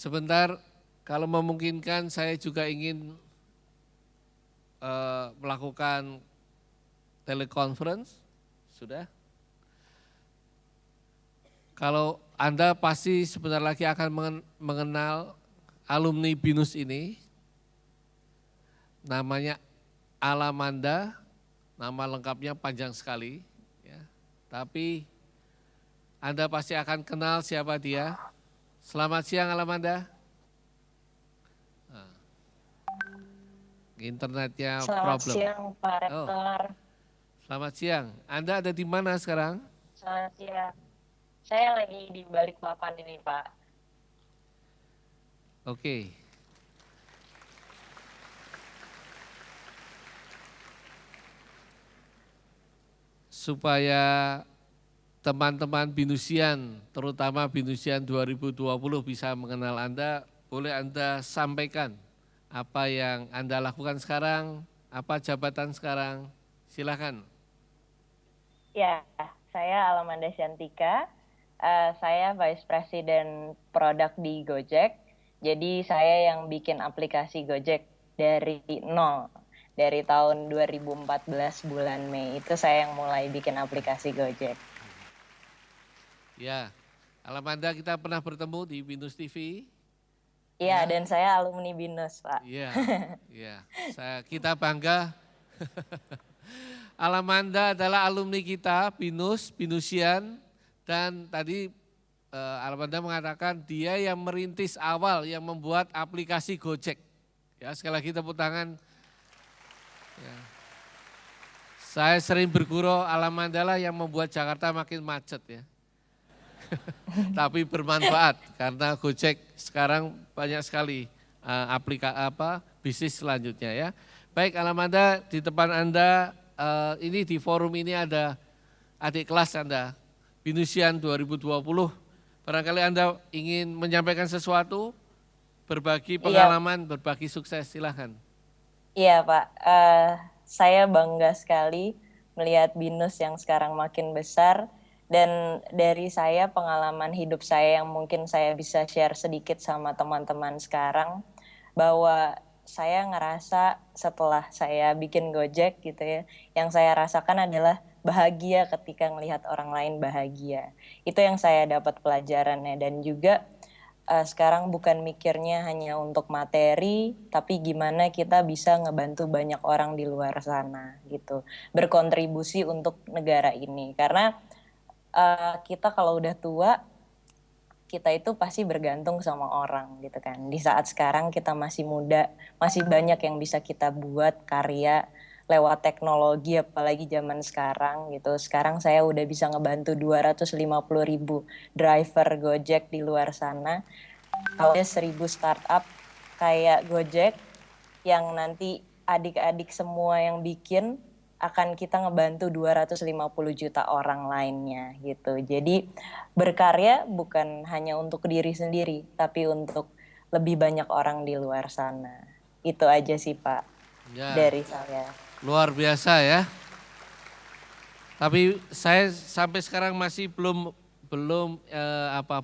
Sebentar, kalau memungkinkan saya juga ingin melakukan teleconference, sudah. Kalau Anda pasti sebentar lagi akan mengenal alumni BINUS ini, namanya Alamanda, nama lengkapnya panjang sekali, ya. Tapi Anda pasti akan kenal siapa dia. Selamat siang Alamanda. Internetnya Selamat problem. siang Pak Oh, Rektor. selamat siang. Anda ada di mana sekarang? Selamat siang. Saya lagi di Balikpapan ini Pak. Oke. Supaya teman-teman Binusian, terutama Binusian 2020 bisa mengenal Anda, boleh Anda sampaikan apa yang Anda lakukan sekarang, apa jabatan sekarang, silakan. Ya, saya Alamanda Shantika. Saya Vice President Produk di Gojek. Jadi saya yang bikin aplikasi Gojek dari nol. Dari tahun 2014 bulan Mei itu saya yang mulai bikin aplikasi Gojek. Ya, Alamanda kita pernah bertemu di Binus TV. Iya, Ya. dan saya alumni BINUS, Pak. Iya, iya. Kita bangga. Alamanda adalah alumni kita, Binus, Binusian, dan tadi Alamanda mengatakan dia yang merintis awal, yang membuat aplikasi Gojek. Ya, sekali lagi tepuk tangan. Ya. Saya sering bergurau, Alamanda lah yang membuat Jakarta makin macet ya. Tapi bermanfaat karena Gojek sekarang banyak sekali bisnis selanjutnya ya. Baik Alamanda, di depan Anda ini di forum ini ada adik kelas Anda, Binusian 2020. Barangkali Anda ingin menyampaikan sesuatu, berbagi pengalaman, berbagi sukses, silahkan. Iya Pak, saya bangga sekali melihat BINUS yang sekarang makin besar. Dan dari saya, pengalaman hidup saya yang mungkin saya bisa share sedikit sama teman-teman sekarang, bahwa saya ngerasa setelah saya bikin Gojek gitu ya, yang saya rasakan adalah bahagia ketika melihat orang lain bahagia. Itu yang saya dapat pelajarannya. Dan juga sekarang bukan mikirnya hanya untuk materi, tapi gimana kita bisa ngebantu banyak orang di luar sana gitu, berkontribusi untuk negara ini. Karena kita kalau udah tua, kita itu pasti bergantung sama orang gitu kan. Di saat sekarang kita masih muda, masih banyak yang bisa kita buat karya lewat teknologi, apalagi zaman sekarang gitu. Sekarang saya udah bisa ngebantu 250.000 driver Gojek di luar sana. Kalau ada 1.000 startup kayak Gojek yang nanti adik-adik semua yang bikin, akan kita ngebantu 250 juta orang lainnya gitu. Jadi berkarya bukan hanya untuk diri sendiri, tapi untuk lebih banyak orang di luar sana. Itu aja sih Pak Ya, dari saya. luar biasa ya. Tapi saya sampai sekarang masih belum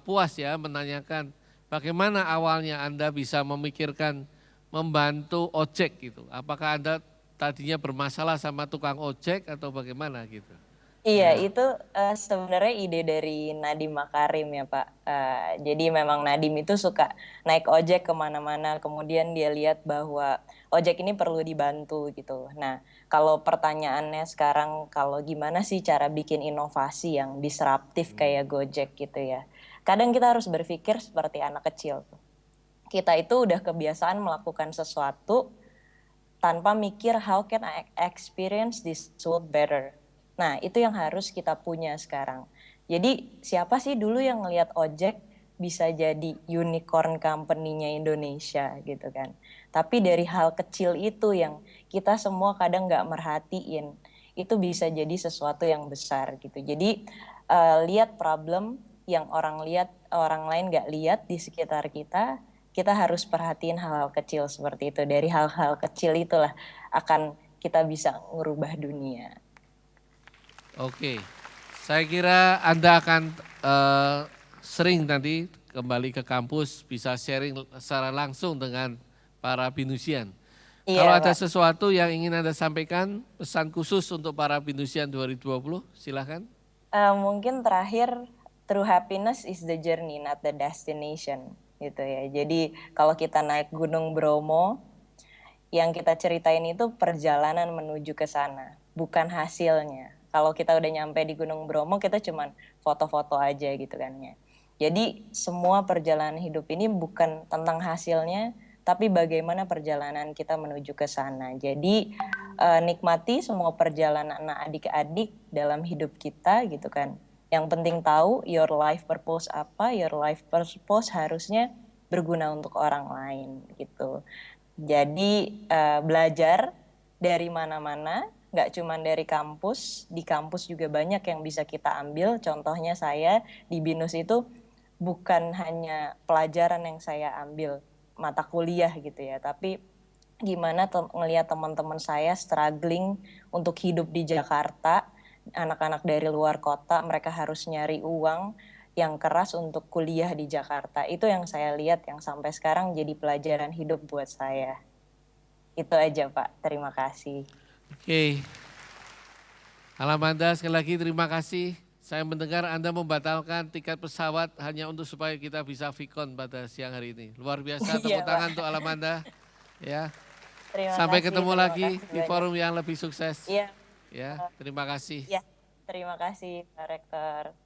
puas ya menanyakan bagaimana awalnya Anda bisa memikirkan membantu ojek gitu. Apakah Anda tadinya bermasalah sama tukang ojek atau bagaimana gitu? Iya, Ya. itu sebenarnya ide dari Nadiem Makarim ya Pak. Jadi memang Nadiem itu suka naik ojek kemana-mana, kemudian dia lihat bahwa ojek ini perlu dibantu gitu. Nah, kalau pertanyaannya sekarang, kalau gimana sih cara bikin inovasi yang disruptif kayak Gojek gitu ya. Kadang kita harus berpikir seperti anak kecil. Kita itu udah kebiasaan melakukan sesuatu tanpa mikir how can I experience this world better. Nah, itu yang harus kita punya sekarang. Jadi, siapa sih dulu yang ngelihat ojek bisa jadi unicorn company-nya Indonesia gitu kan. Tapi dari hal kecil itu yang kita semua kadang nggak merhatiin, itu bisa jadi sesuatu yang besar gitu. Jadi, lihat problem yang orang lain nggak lihat di sekitar kita, kita harus perhatiin hal-hal kecil seperti itu. Dari hal-hal kecil itulah akan kita bisa merubah dunia. Oke, saya kira Anda akan sering nanti kembali ke kampus bisa sharing secara langsung dengan para Binusian. Iya, Kalau ada Pak. sesuatu yang ingin Anda sampaikan, pesan khusus untuk para Binusian 2020, silahkan. Mungkin terakhir, true happiness is the journey, not the destination, gitu ya. Jadi kalau kita naik Gunung Bromo, yang kita ceritain itu perjalanan menuju ke sana, bukan hasilnya. Kalau kita udah nyampe di Gunung Bromo, kita cuman foto-foto aja gitu kan ya. Jadi semua perjalanan hidup ini bukan tentang hasilnya, tapi bagaimana perjalanan kita menuju ke sana. Jadi nikmati semua perjalanan adik-adik dalam hidup kita gitu kan. Yang penting tahu your life purpose apa, your life purpose harusnya berguna untuk orang lain gitu. Jadi belajar dari mana-mana, nggak cuma dari kampus. Di kampus juga banyak yang bisa kita ambil. Contohnya saya di BINUS itu bukan hanya pelajaran yang saya ambil, mata kuliah gitu ya, tapi gimana ngelihat teman-teman saya struggling untuk hidup di Jakarta, anak-anak dari luar kota, mereka harus nyari uang yang keras untuk kuliah di Jakarta. Itu yang saya lihat yang sampai sekarang jadi pelajaran hidup buat saya. Itu aja Pak, terima kasih. Oke, Alamanda sekali lagi terima kasih. Saya mendengar Anda membatalkan tiket pesawat hanya untuk supaya kita bisa vikon pada siang hari ini. Luar biasa, tepuk Iya, tangan Pak. untuk Alamanda. Ya, Terima sampai kasih, ketemu terima lagi kasih di banyak. forum yang lebih sukses. Iya, Ya, terima kasih. iya. Terima kasih Pak Rektor.